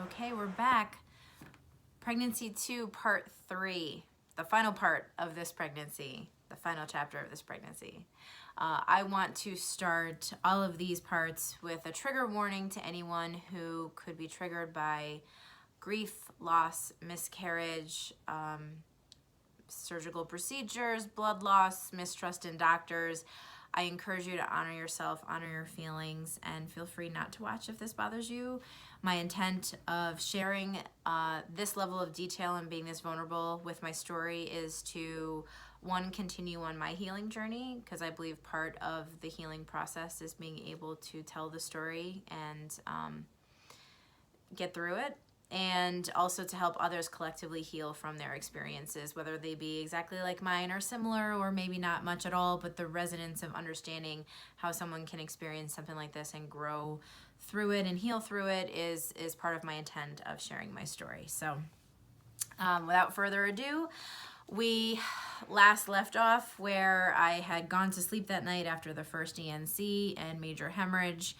Okay, we're back. Pregnancy 2, part 3, the final part of this pregnancy, the final chapter of this pregnancy. I want to start all of these parts with a trigger warning to anyone who could be triggered by grief, loss, miscarriage, surgical procedures, blood loss, mistrust in doctors. I encourage you to honor yourself, honor your feelings, and feel free not to watch if this bothers you. My intent of sharing this level of detail and being this vulnerable with my story is to, one, continue on my healing journey, because I believe part of the healing process is being able to tell the story and get through it, and also to help others collectively heal from their experiences, whether they be exactly like mine or similar, or maybe not much at all, but the resonance of understanding how someone can experience something like this and grow through it and heal through it is part of my intent of sharing my story. So without further ado, we last left off where I had gone to sleep that night after the first ENC and major hemorrhage,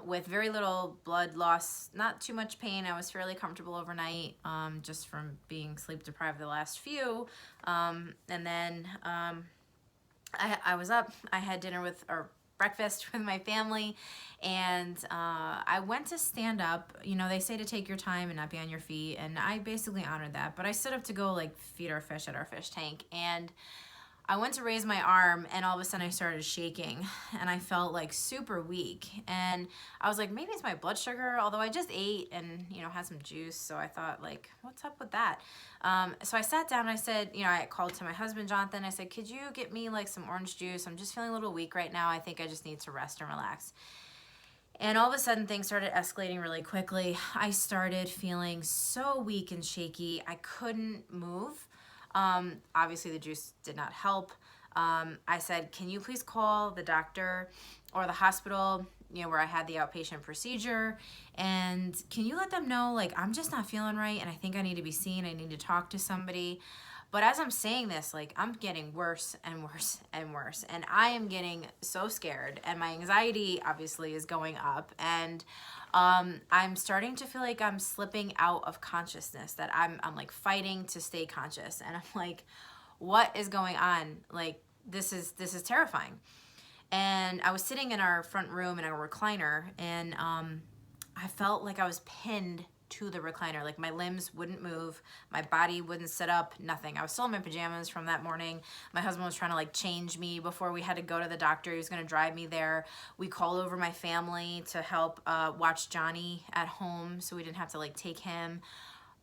with very little blood loss, not too much pain. I was fairly comfortable overnight, just from being sleep deprived the last few. And then I was up, I had dinner or breakfast with my family, and I went to stand up. You know, they say to take your time and not be on your feet, and I basically honored that, but I stood up to go like feed our fish at our fish tank, and I went to raise my arm, and all of a sudden I started shaking, and I felt like super weak, and I was like, maybe it's my blood sugar, although I just ate and, you know, had some juice, so I thought, like, what's up with that? So I sat down and I said, you know, I called to my husband, Jonathan. I said, could you get me like some orange juice? I'm just feeling a little weak right now. I think I just need to rest and relax. And all of a sudden things started escalating really quickly. I started feeling so weak and shaky. I couldn't move. Obviously the juice did not help. I said, can you please call the doctor or the hospital, you know, where I had the outpatient procedure, and can you let them know, like, I'm just not feeling right and I think I need to be seen. I need to talk to somebody. But as I'm saying this, like, I'm getting worse and worse and worse, and I am getting so scared, and my anxiety obviously is going up, and I'm starting to feel like I'm slipping out of consciousness, that I'm like fighting to stay conscious, and I'm like, what is going on? Like, this is terrifying. And I was sitting in our front room in a recliner, and I felt like I was pinned to the recliner. Like, my limbs wouldn't move, my body wouldn't sit up, nothing. I was still in my pajamas from that morning. My husband was trying to like change me before we had to go to the doctor. He was going to drive me there. We called over my family to help watch Johnny at home, so we didn't have to like take him.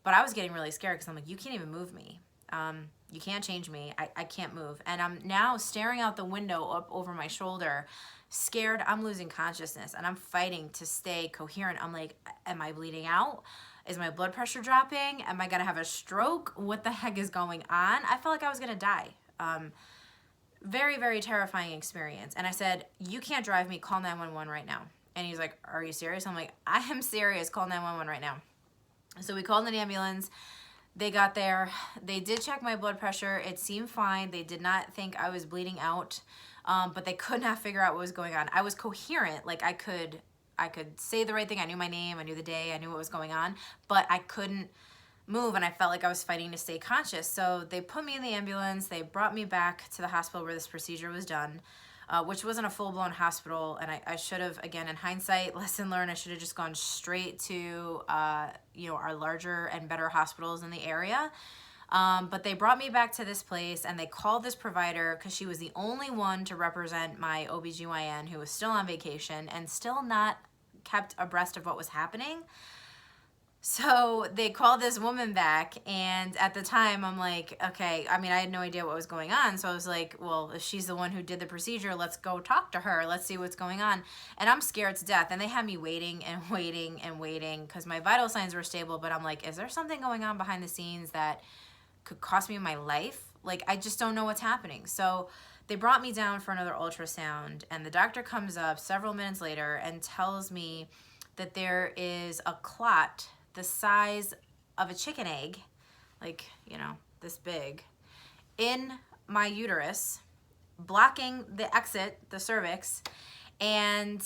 But I was getting really scared because I'm like, you can't even move me. You can't change me. I can't move. And I'm now staring out the window up over my shoulder, scared I'm losing consciousness, and I'm fighting to stay coherent. I'm like, am I bleeding out? Is my blood pressure dropping? Am I gonna have a stroke? What the heck is going on? I felt like I was gonna die. Very, very terrifying experience. And I said, you can't drive me, call 911 right now. And he's like, are you serious? I'm like, I am serious, call 911 right now. So we called an ambulance. They got there. They did check my blood pressure. It seemed fine. They did not think I was bleeding out, but they could not figure out what was going on. I was coherent. Like, I could say the right thing. I knew my name. I knew the day. I knew what was going on, but I couldn't move, and I felt like I was fighting to stay conscious. So they put me in the ambulance. They brought me back to the hospital where this procedure was done, which wasn't a full-blown hospital, and I should have, again, in hindsight, lesson learned, I should have just gone straight to, you know, our larger and better hospitals in the area. But they brought me back to this place, and they called this provider because she was the only one to represent my OBGYN, who was still on vacation and still not kept abreast of what was happening. So they called this woman back, and at the time I'm like, okay, I mean, I had no idea what was going on. So I was like, well, if she's the one who did the procedure, let's go talk to her. Let's see what's going on. And I'm scared to death. And they had me waiting and waiting and waiting because my vital signs were stable. But I'm like, is there something going on behind the scenes that could cost me my life? Like, I just don't know what's happening. So they brought me down for another ultrasound, and the doctor comes up several minutes later and tells me that there is a clot the size of a chicken egg, like, you know, this big, in my uterus, blocking the exit, the cervix, and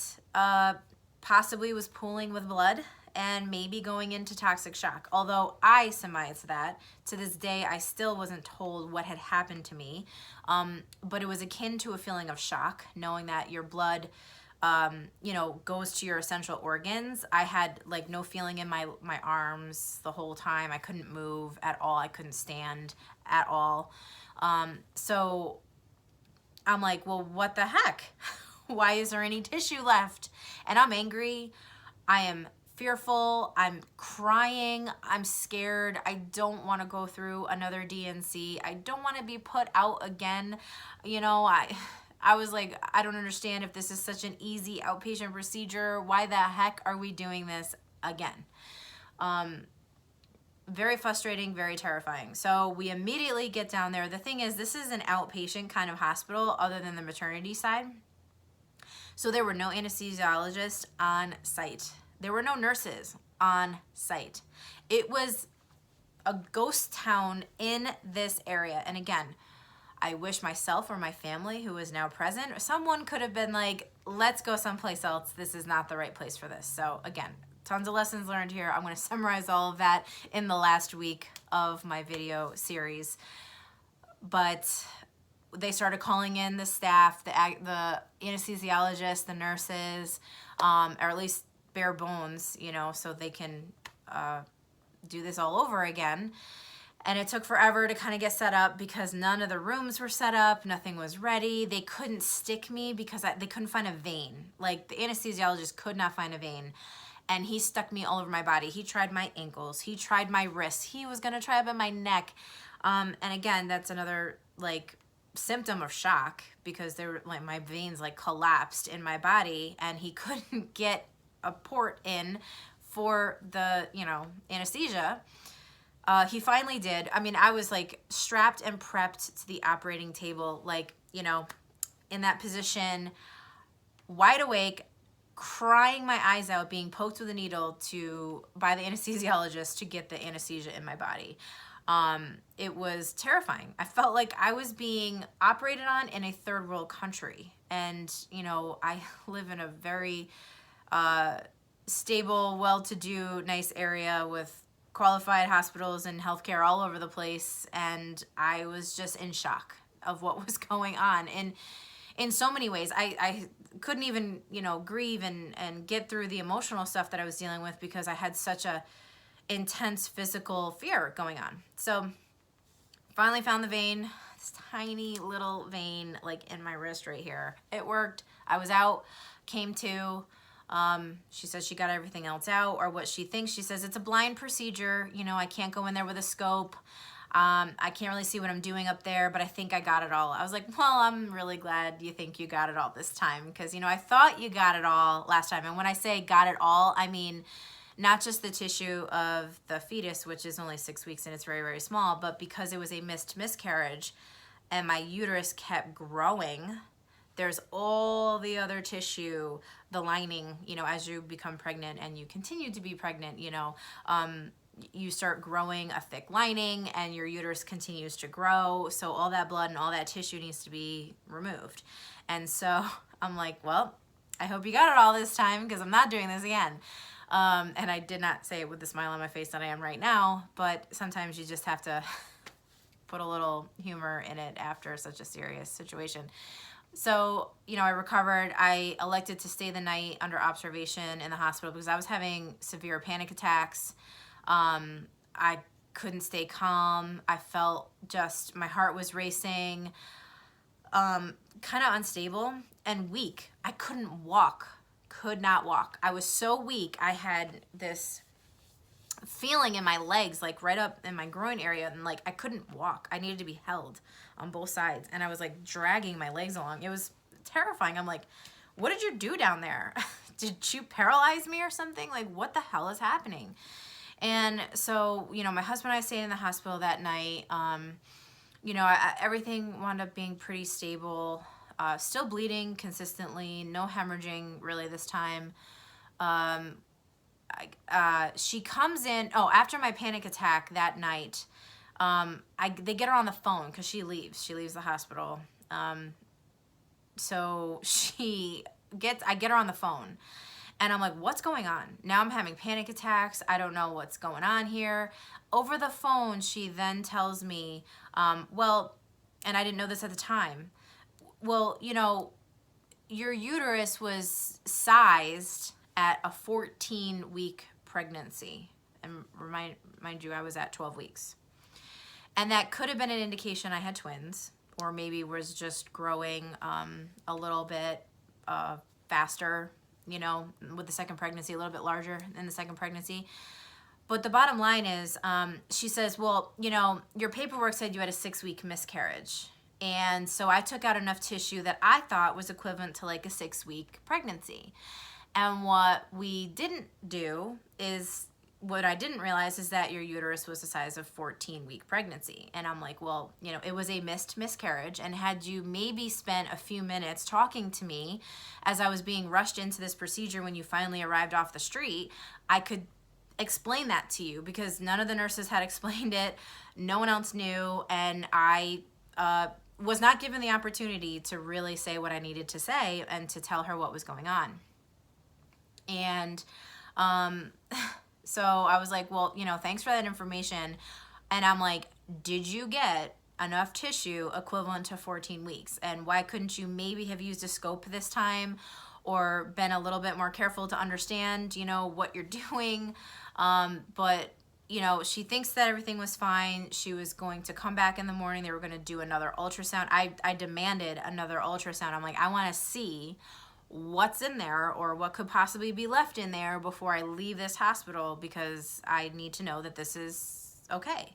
possibly was pooling with blood and maybe going into toxic shock. Although I surmised that, to this day, I still wasn't told what had happened to me. But it was akin to a feeling of shock, knowing that your blood, you know, goes to your essential organs. I had like no feeling in my arms the whole time. I couldn't move at all. I couldn't stand at all. So I'm like, well, what the heck? Why is there any tissue left? And I'm angry. I am fearful. I'm crying. I'm scared. I don't want to go through another DNC. I don't want to be put out again. You know, I was like, I don't understand if this is such an easy outpatient procedure. Why the heck are we doing this again? Very frustrating, very terrifying. So we immediately get down there. The thing is, this is an outpatient kind of hospital other than the maternity side. So there were no anesthesiologists on site. There were no nurses on site. It was a ghost town in this area. And again, I wish myself or my family, who is now present, or someone could have been like, let's go someplace else. This is not the right place for this. So again, tons of lessons learned here. I'm going to summarize all of that in the last week of my video series. But they started calling in the staff, the anesthesiologists, the nurses, or at least bare bones, you know, so they can do this all over again. And it took forever to kind of get set up because none of the rooms were set up. Nothing was ready. They couldn't stick me because they couldn't find a vein. Like, the anesthesiologist could not find a vein. And he stuck me all over my body. He tried my ankles. He tried my wrists. He was going to try up in my neck. And again, that's another, like, symptom of shock because they were, like, my veins, like, collapsed in my body. And he couldn't get a port in for the, you know, anesthesia. He finally did. I mean, I was like strapped and prepped to the operating table, like, you know, in that position, wide awake, crying my eyes out, being poked with a needle by the anesthesiologist to get the anesthesia in my body. It was terrifying. I felt like I was being operated on in a third world country. And, you know, I live in a very stable, well-to-do, nice area with qualified hospitals and healthcare all over the place, and I was just in shock of what was going on. And in so many ways, I couldn't even, you know, grieve and get through the emotional stuff that I was dealing with because I had such a intense physical fear going on. So finally found the vein, this tiny little vein like in my wrist right here. It worked. I was out, came to. She says she got everything else out, or what she thinks. She says it's a blind procedure. You know, I can't go in there with a scope. I can't really see what I'm doing up there, but I think I got it all. I was like, well, I'm really glad you think you got it all this time because, you know, I thought you got it all last time. And when I say got it all, I mean not just the tissue of the fetus, which is only 6 weeks and it's very, very small, but because it was a missed miscarriage and my uterus kept growing, there's all the other tissue, the lining, you know, as you become pregnant and you continue to be pregnant, you know, you start growing a thick lining and your uterus continues to grow. So all that blood and all that tissue needs to be removed. And so I'm like, well, I hope you got it all this time because I'm not doing this again. And I did not say it with the smile on my face that I am right now, but sometimes you just have to put a little humor in it after such a serious situation. So, you know, I recovered. I elected to stay the night under observation in the hospital because I was having severe panic attacks. I couldn't stay calm. I felt just, my heart was racing, kind of unstable and weak. I couldn't walk, could not walk. I was so weak. I had this feeling in my legs, like right up in my groin area, and like I couldn't walk. I needed to be held on both sides, and I was like dragging my legs along. It was terrifying. I'm like, what did you do down there? Did you paralyze me or something? Like, what the hell is happening? And so, you know, my husband and I stayed in the hospital that night. You know, everything wound up being pretty stable, still bleeding consistently, no hemorrhaging really this time. She comes in, after my panic attack that night, they get her on the phone because she leaves the hospital. So I get her on the phone And I'm like, what's going on? Now I'm having panic attacks. I don't know what's going on here. Over the phone, she then tells me, well, and I didn't know this at the time, well, you know, your uterus was sized at a 14-week pregnancy. And mind you, I was at 12 weeks. And that could have been an indication I had twins, or maybe was just growing a little bit faster, you know, with the second pregnancy, a little bit larger in the second pregnancy. But the bottom line is, she says, well, you know, your paperwork said you had a 6-week miscarriage. And so I took out enough tissue that I thought was equivalent to like a 6-week pregnancy. And what we didn't do is, what I didn't realize is that your uterus was the size of 14-week pregnancy. And I'm like, well, you know, it was a missed miscarriage. And had you maybe spent a few minutes talking to me as I was being rushed into this procedure when you finally arrived off the street, I could explain that to you, because none of the nurses had explained it. No one else knew. And I was not given the opportunity to really say what I needed to say and to tell her what was going on. And so I was like, well, you know, thanks for that information. And I'm like, did you get enough tissue equivalent to 14 weeks? And why couldn't you maybe have used a scope this time, or been a little bit more careful to understand, you know, what you're doing? But, you know, she thinks that everything was fine. She was going to come back in the morning. They were going to do another ultrasound. I demanded another ultrasound. I'm like, I want to see what's in there, or what could possibly be left in there before I leave this hospital, because I need to know that this is okay.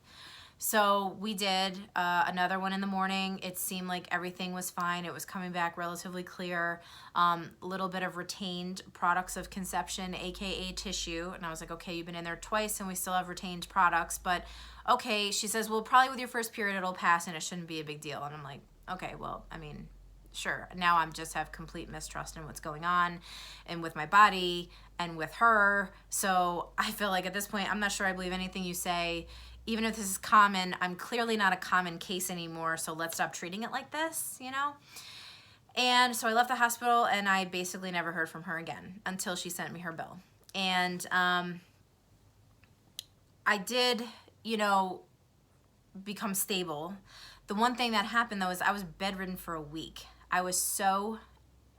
So we did another one in the morning. It seemed like everything was fine. It was coming back relatively clear. A little bit of retained products of conception, aka tissue. And I was like, okay, you've been in there twice and we still have retained products, but okay. She says, well, probably with your first period it'll pass and it shouldn't be a big deal. And I'm like, okay, well, I mean, sure. Now I'm just have complete mistrust in what's going on and with my body and with her. So I feel like at this point, I'm not sure I believe anything you say. Even if this is common, I'm clearly not a common case anymore. So let's stop treating it like this, you know? And so I left the hospital and I basically never heard from her again until she sent me her bill. And I did, you know, become stable. The one thing that happened though is I was bedridden for a week. I was so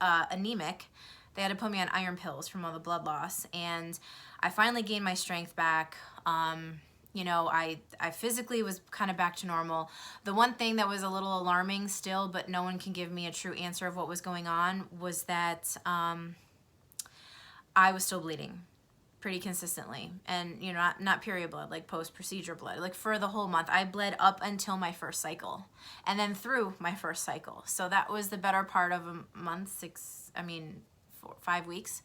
anemic. They had to put me on iron pills from all the blood loss. And I finally gained my strength back. You know, I physically was kind of back to normal. The one thing that was a little alarming still, but no one can give me a true answer of what was going on, was that I was still bleeding pretty consistently. And, you know, not period blood, like post-procedure blood. Like for the whole month, I bled up until my first cycle and then through my first cycle. So that was the better part of a month, 5 weeks.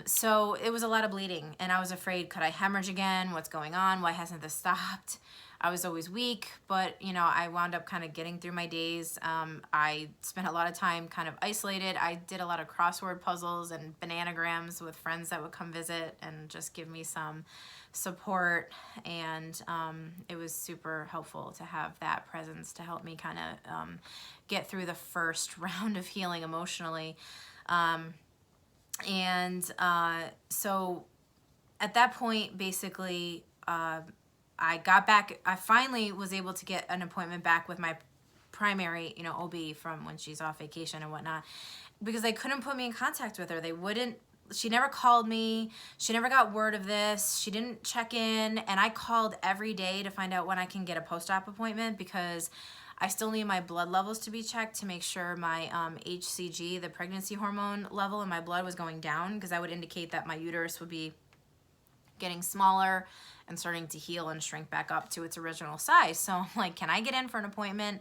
So it was a lot of bleeding and I was afraid, could I hemorrhage again? What's going on? Why hasn't this stopped? I was always weak, but you know, I wound up kind of getting through my days. I spent a lot of time kind of isolated. I did a lot of crossword puzzles and bananagrams with friends that would come visit and just give me some support. And it was super helpful to have that presence to help me kind of get through the first round of healing emotionally. So at that point, basically, I got back, I finally was able to get an appointment back with my primary, you know, OB from when she's off vacation and whatnot, because they couldn't put me in contact with her. They wouldn't, she never called me. She never got word of this. She didn't check in. And I called every day to find out when I can get a post-op appointment, because I still need my blood levels to be checked to make sure my HCG, the pregnancy hormone level in my blood, was going down, because that would indicate that my uterus would be getting smaller and starting to heal and shrink back up to its original size. So I'm like, can I get in for an appointment?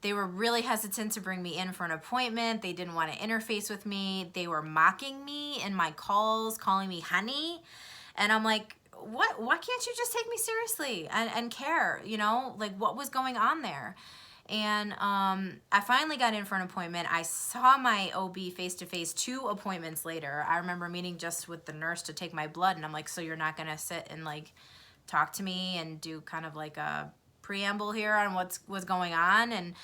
They were really hesitant to bring me in for an appointment. They didn't want to interface with me. They were mocking me in my calls, calling me honey. And I'm like, what? Why can't you just take me seriously and care? You know, like what was going on there? And I finally got in for an appointment. I saw my OB face-to-face 2 appointments later. I remember meeting just with the nurse to take my blood, and I'm like, so you're not going to sit and like talk to me and do kind of like a preamble here on what's going on? And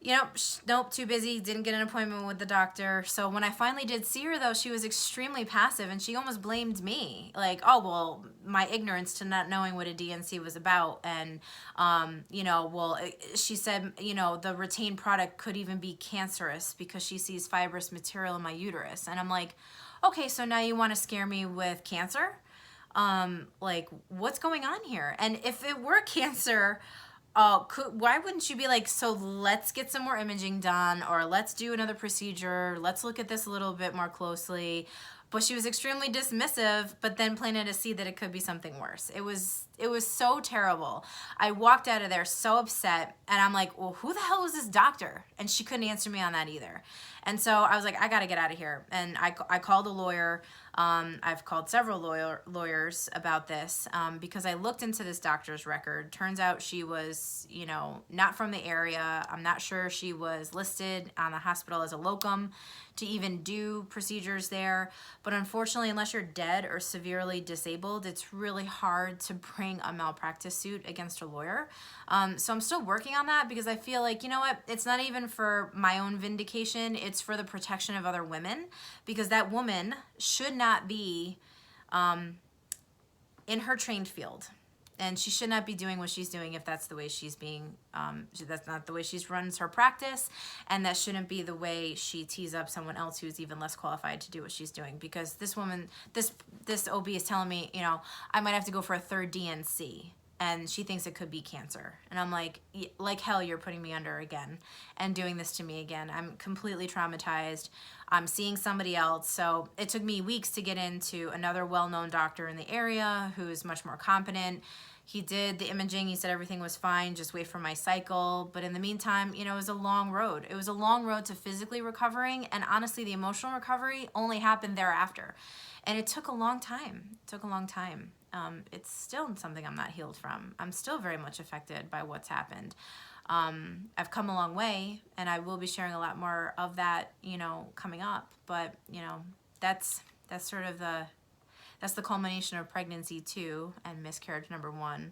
Nope, too busy, didn't get an appointment with the doctor. So when I finally did see her, though, she was extremely passive, and she almost blamed me. Like, oh, well, my ignorance to not knowing what a DNC was about. And, she said, the retained product could even be cancerous because she sees fibrous material in my uterus. And I'm like, okay, so now you want to scare me with cancer? Like, what's going on here? And if it were cancer, why wouldn't you be like, so let's get some more imaging done, or let's do another procedure, let's look at this a little bit more closely. But she was extremely dismissive, but then planted to see that it could be something worse. It was so terrible. I walked out of there so upset, and I'm like, well, who the hell was this doctor? And she couldn't answer me on that either. And so I was like, I got to get out of here. And I called a lawyer. I've called several lawyers about this because I looked into this doctor's record. Turns out she was, not from the area. I'm not sure she was listed on the hospital as a locum to even do procedures there. But unfortunately, unless you're dead or severely disabled, it's really hard to bring a malpractice suit against a lawyer. So I'm still working on that because I feel like, it's not even for my own vindication. It's for the protection of other women, because that woman should not be in her trained field. And she should not be doing what she's doing if that's the way she's being, that's not the way she's runs her practice, and that shouldn't be the way she tees up someone else who's even less qualified to do what she's doing. Because this woman, this OB is telling me, I might have to go for a third DNC, and she thinks it could be cancer. And I'm like hell, you're putting me under again and doing this to me again. I'm completely traumatized. I'm seeing somebody else. So it took me weeks to get into another well-known doctor in the area who's much more competent. He did the imaging. He said everything was fine. Just wait for my cycle. But in the meantime, it was a long road. It was a long road to physically recovering. And honestly, the emotional recovery only happened thereafter. And it took a long time. It's still something I'm not healed from. I'm still very much affected by what's happened. I've come a long way, and I will be sharing a lot more of that, coming up. But, that's sort of that's the culmination of pregnancy 2 and miscarriage number 1.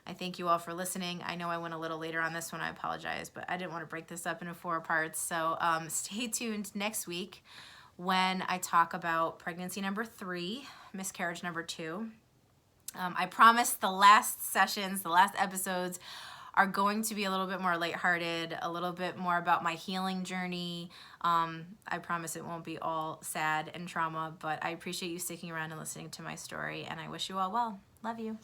I thank you all for listening. I know I went a little later on this one. I apologize, but I didn't want to break this up into 4 parts. So stay tuned next week when I talk about pregnancy number 3, miscarriage number 2. I promise the last sessions, the last episodes are going to be a little bit more lighthearted, a little bit more about my healing journey. I promise it won't be all sad and trauma, but I appreciate you sticking around and listening to my story, and I wish you all well. Love you.